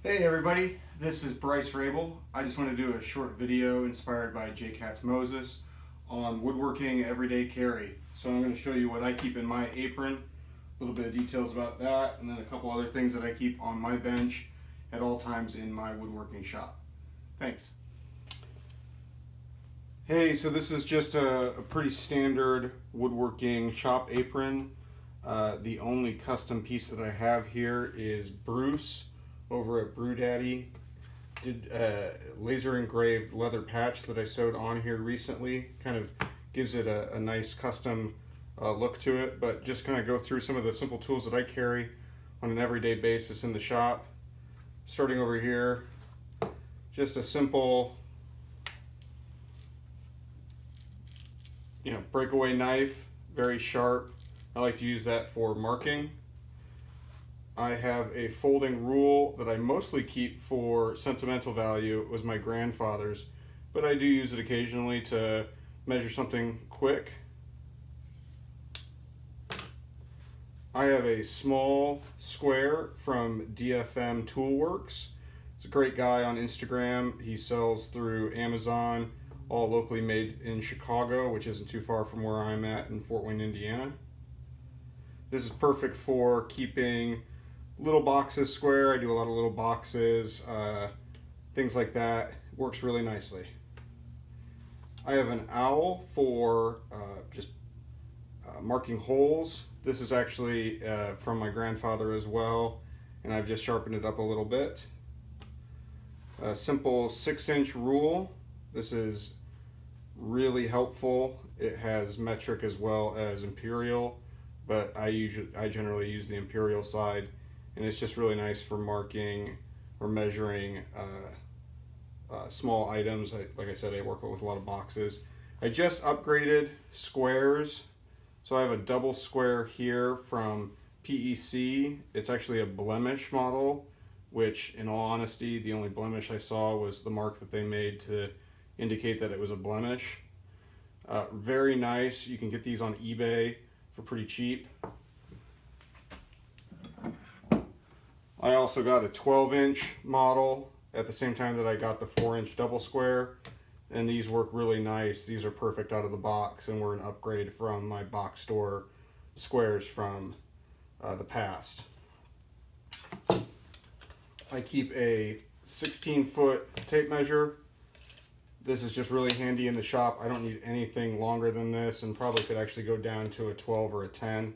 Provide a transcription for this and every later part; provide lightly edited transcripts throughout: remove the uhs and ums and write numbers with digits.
Hey everybody, this is Bryce Rabel. I just want to do a short video inspired by Katz Moses on woodworking everyday carry. So I'm going to show you what I keep in my apron, a little bit of details about that, and then a couple other things that I keep on my bench at all times in my woodworking shop. Thanks. Hey, so this is just a pretty standard woodworking shop apron. The only custom piece that I have here is Bruce over at BrewDaddy did a laser engraved leather patch that I sewed on here recently. Kind of gives it a nice custom look to it, but just kind of go through some of the simple tools that I carry on an everyday basis in the shop. Starting over here, just a simple breakaway knife, very sharp. I like to use that for marking. I have a folding rule that I mostly keep for sentimental value. It was my grandfather's, but I do use it occasionally to measure something quick. I have a small square from DFM Toolworks. He's a great guy on Instagram. He sells through Amazon, all locally made in Chicago, which isn't too far from where I'm at in Fort Wayne, Indiana. This is perfect for keeping little boxes square. I do a lot of little boxes, things like that. It works really nicely. I have an owl for just marking holes. This is actually from my grandfather as well, and I've just sharpened it up a little bit. A simple 6-inch rule. This is really helpful. It has metric as well as imperial, but I generally use the imperial side. And it's just really nice for marking or measuring small items. Like I said, I work with a lot of boxes. I just upgraded squares. So I have a double square here from PEC. It's actually a blemish model, which in all honesty, the only blemish I saw was the mark that they made to indicate that it was a blemish. Very nice. You can get these on eBay for pretty cheap. I also got a 12-inch model at the same time that I got the 4-inch double square, and these work really nice. These are perfect out of the box and were an upgrade from my box store squares from the past. I keep a 16-foot tape measure. This is just really handy in the shop. I don't need anything longer than this, and probably could actually go down to a 12 or a 10.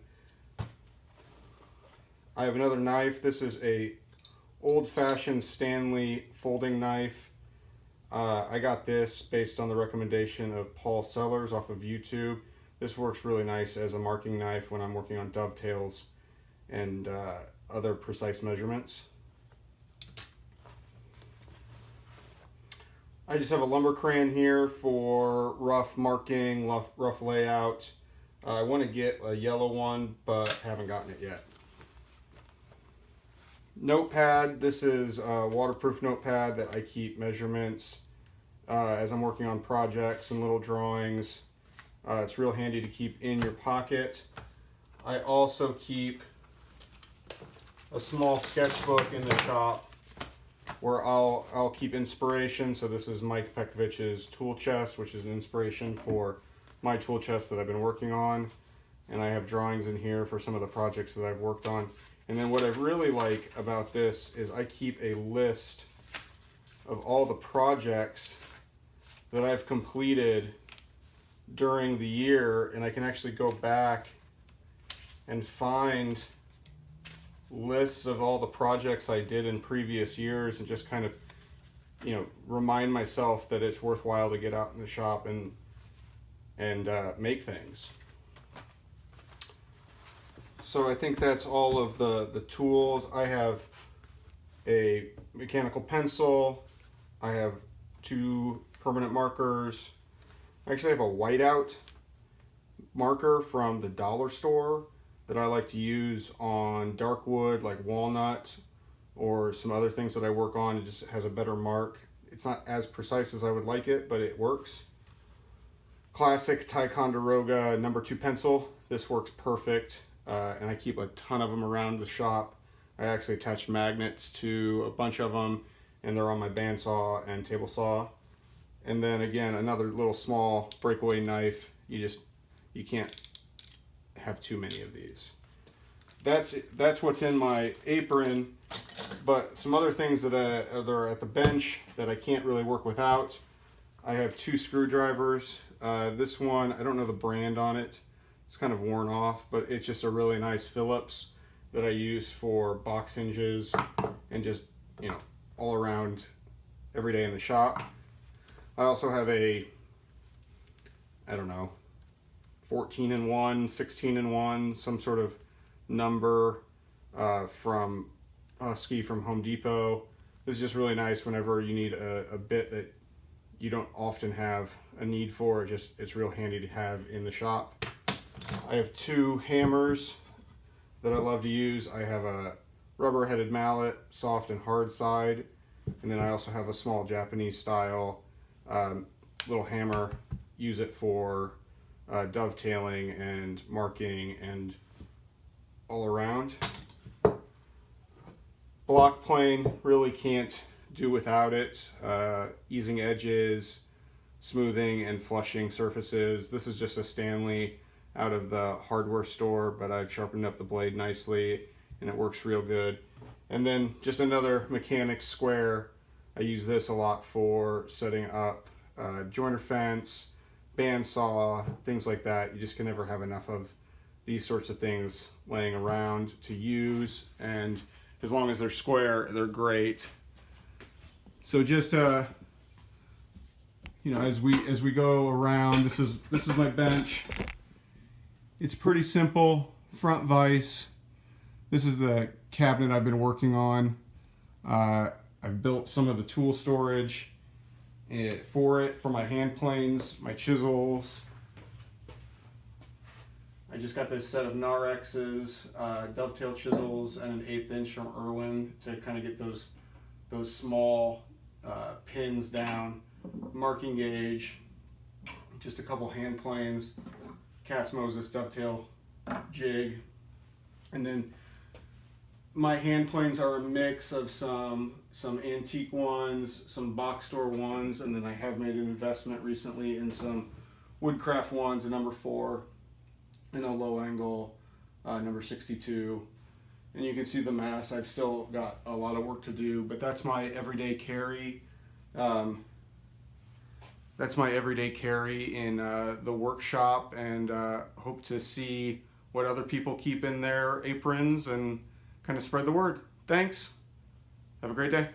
I have another knife. This is a old-fashioned Stanley folding knife. I got this based on the recommendation of Paul Sellers off of YouTube. This works really nice as a marking knife when I'm working on dovetails and other precise measurements. I just have a lumber crayon here for rough marking, rough layout. I want to get a yellow one, but haven't gotten it yet. Notepad. This is a waterproof notepad that I keep measurements as I'm working on projects and little drawings. It's real handy to keep in your pocket. I also keep a small sketchbook in the shop where I'll keep inspiration. So this is Mike Pekovich's tool chest, which is an inspiration for my tool chest that I've been working on. And I have drawings in here for some of the projects that I've worked on. And then what I really like about this is I keep a list of all the projects that I've completed during the year, and I can actually go back and find lists of all the projects I did in previous years and just kind of, remind myself that it's worthwhile to get out in the shop and make things. So I think that's all of the tools. I have a mechanical pencil. I have 2 permanent markers. I actually have a whiteout marker from the dollar store that I like to use on dark wood like walnut or some other things that I work on. It just has a better mark. It's not as precise as I would like it, but it works. Classic Ticonderoga #2 pencil. This works perfect. And I keep a ton of them around the shop. I actually attached magnets to a bunch of them, and they're on my bandsaw and table saw. And then again, another little small breakaway knife. You can't have too many of these. That's what's in my apron. But some other things that are at the bench that I can't really work without. I have 2 screwdrivers. This one, I don't know the brand on it. It's kind of worn off, but it's just a really nice Phillips that I use for box hinges and just, all around every day in the shop. I also have a, 14-in-1, 16-in-1, some sort of number from Husky from Home Depot. This is just really nice whenever you need a bit that you don't often have a need for. It's real handy to have in the shop. I have 2 hammers that I love to use. I have a rubber-headed mallet, soft and hard side, and then I also have a small Japanese style little hammer. Use it for dovetailing and marking and all around. Block plane, really can't do without it. Easing edges, smoothing and flushing surfaces. This is just a Stanley out of the hardware store, but I've sharpened up the blade nicely and it works real good. And then just another mechanics square. I use this a lot for setting up joiner fence, bandsaw, things like that. You just can never have enough of these sorts of things laying around to use, and as long as they're square, they're great. So just as we go around, this is my bench. It's pretty simple. Front vise. This is the cabinet I've been working on. I've built some of the tool storage for my hand planes, my chisels. I just got this set of Narex's dovetail chisels and an 1/8 inch from Irwin to kind of get those small pins down. Marking gauge, just a couple hand planes, Katz Moses dovetail jig, and then my hand planes are a mix of some antique ones, some box store ones, and then I have made an investment recently in some Woodcraft ones, a number 4 and a low angle number 62. And you can see the mass. I've still got a lot of work to do, but that's my everyday carry. That's my everyday carry in the workshop, and hope to see what other people keep in their aprons and kind of spread the word. Thanks. Have a great day.